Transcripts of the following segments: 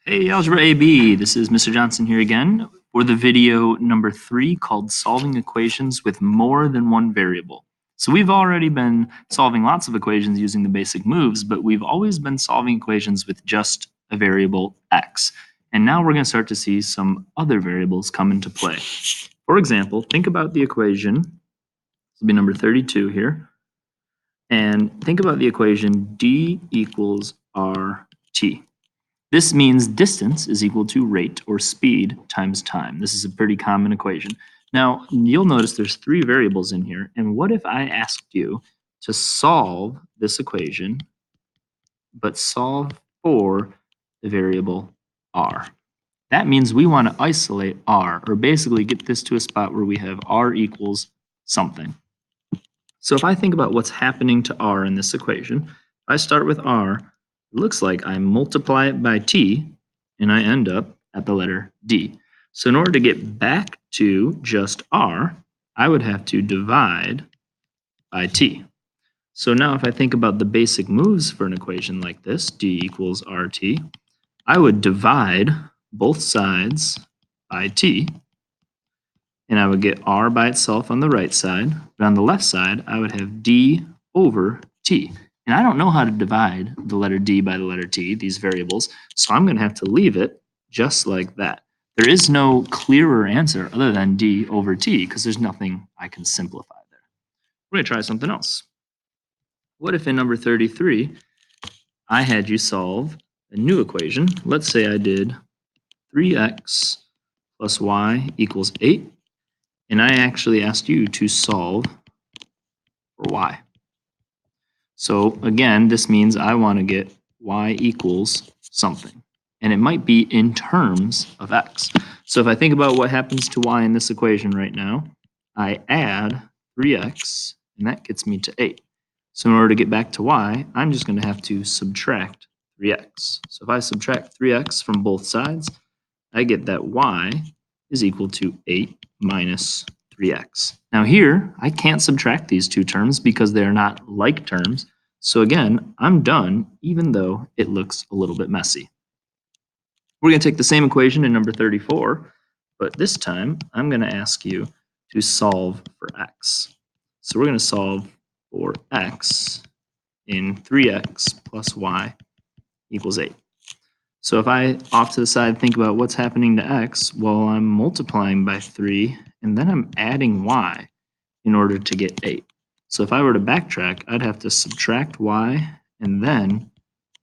Hey, Algebra AB, this is Mr. Johnson here again for the video number 3 called Solving Equations with More Than One Variable. So we've already been solving lots of equations using the basic moves, but we've always been solving equations with just a variable x. And now we're going to start to see some other variables come into play. For example, think about the equation, this will be number 32 here, and think about the equation d equals rt. This means distance is equal to rate or speed times time. This is a pretty common equation. Now, you'll notice there's 3 variables in here. And what if I asked you to solve this equation, but solve for the variable r? That means we want to isolate r, or basically get this to a spot where we have r equals something. So if I think about what's happening to r in this equation, if I start with r, it looks like I multiply it by t, and I end up at the letter D. So in order to get back to just R, I would have to divide by T. So now if I think about the basic moves for an equation like this, D equals RT, I would divide both sides by T, and I would get R by itself on the right side, but on the left side, I would have D over T. And I don't know how to divide the letter D by the letter T, these variables, so I'm going to have to leave it just like that. There is no clearer answer other than D over T because there's nothing I can simplify there. We're going to try something else. What if in number 33, I had you solve a new equation? Let's say I did 3x plus y equals 8, and I actually asked you to solve for y. So again, this means I want to get y equals something. And it might be in terms of x. So if I think about what happens to y in this equation right now, I add 3x, and that gets me to 8. So in order to get back to y, I'm just going to have to subtract 3x. So if I subtract 3x from both sides, I get that y is equal to 8 minus 3x. Now here, I can't subtract these two terms because they are not like terms. So again, I'm done, even though it looks a little bit messy. We're going to take the same equation in number 34, but this time I'm going to ask you to solve for x. So we're going to solve for x in 3x plus y equals 8. So if I off to the side think about what's happening to x, well, I'm multiplying by 3, and then I'm adding y in order to get 8. So if I were to backtrack, I'd have to subtract y and then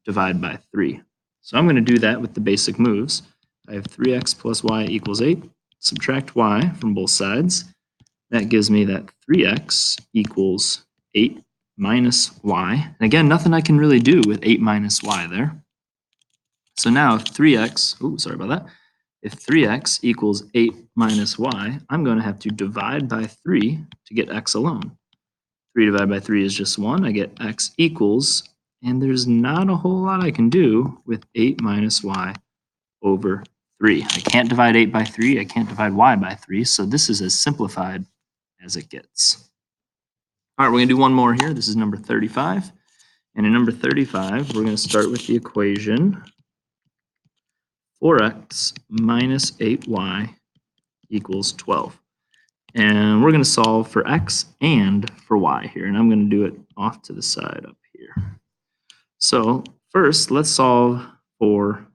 divide by 3. So I'm going to do that with the basic moves. I have 3x plus y equals 8. Subtract y from both sides. That gives me that 3x equals 8 minus y. And again, nothing I can really do with 8 minus y there. So now if 3x, if 3x equals 8 minus y, I'm going to have to divide by 3 to get x alone. 3 divided by 3 is just 1. I get x equals, and there's not a whole lot I can do with 8 minus y over 3. I can't divide 8 by 3. I can't divide y by 3. So this is as simplified as it gets. All right, we're going to do one more here. This is number 35. And in number 35, we're going to start with the equation 4x minus 8y equals 12. And we're going to solve for x and for y here. And I'm going to do it off to the side up here. So first, let's solve for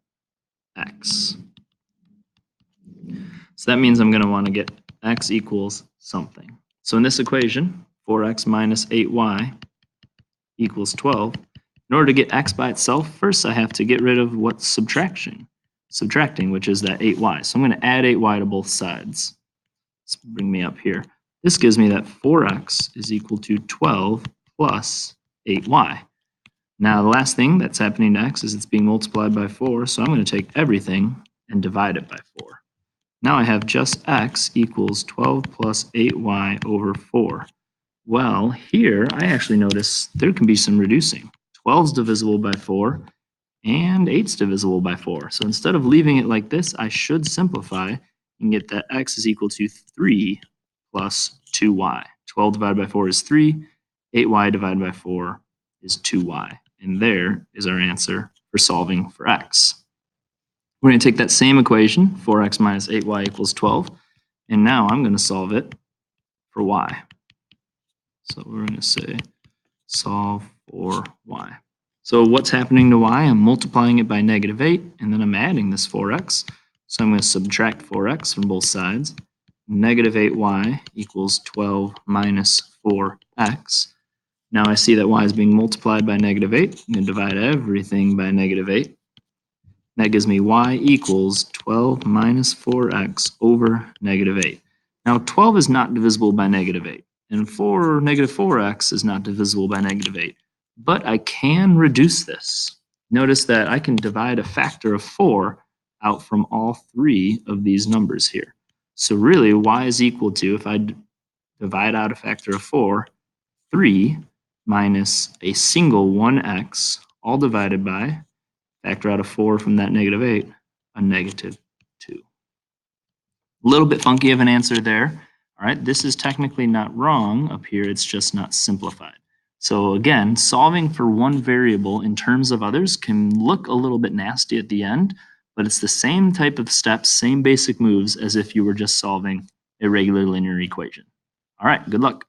x. So that means I'm going to want to get x equals something. So in this equation, 4x minus 8y equals 12. In order to get x by itself, first I have to get rid of what's subtracting, which is that 8y. So I'm going to add 8y to both sides. Let's bring me up here. This gives me that 4x is equal to 12 plus 8y. Now the last thing that's happening to x is it's being multiplied by 4, so I'm going to take everything and divide it by 4. Now I have just x equals 12 plus 8y over 4. Well, here I actually notice there can be some reducing. 12 is divisible by 4, and 8 is divisible by 4. So instead of leaving it like this, I should simplify and get that x is equal to 3 plus 2y. 12 divided by 4 is 3. 8y divided by 4 is 2y. And there is our answer for solving for x. We're going to take that same equation, 4x minus 8y equals 12, and now I'm going to solve it for y. So we're going to say solve for y. So what's happening to y? I'm multiplying it by negative 8, and then I'm adding this 4x. So I'm going to subtract 4x from both sides. Negative 8y equals 12 minus 4x. Now I see that y is being multiplied by negative 8. I'm going to divide everything by negative 8. That gives me y equals 12 minus 4x over negative 8. Now 12 is not divisible by negative 8, and negative 4x is not divisible by negative 8. But I can reduce this. Notice that I can divide a factor of 4 out from all three of these numbers here. So really, y is equal to, if I divide out a factor of 4, 3 minus a single 1x, all divided by, factor out a 4 from that negative 8, a negative 2. A little bit funky of an answer there. All right, this is technically not wrong up here, it's just not simplified. So again, solving for one variable in terms of others can look a little bit nasty at the end, but it's the same type of steps, same basic moves as if you were just solving a regular linear equation. All right, good luck.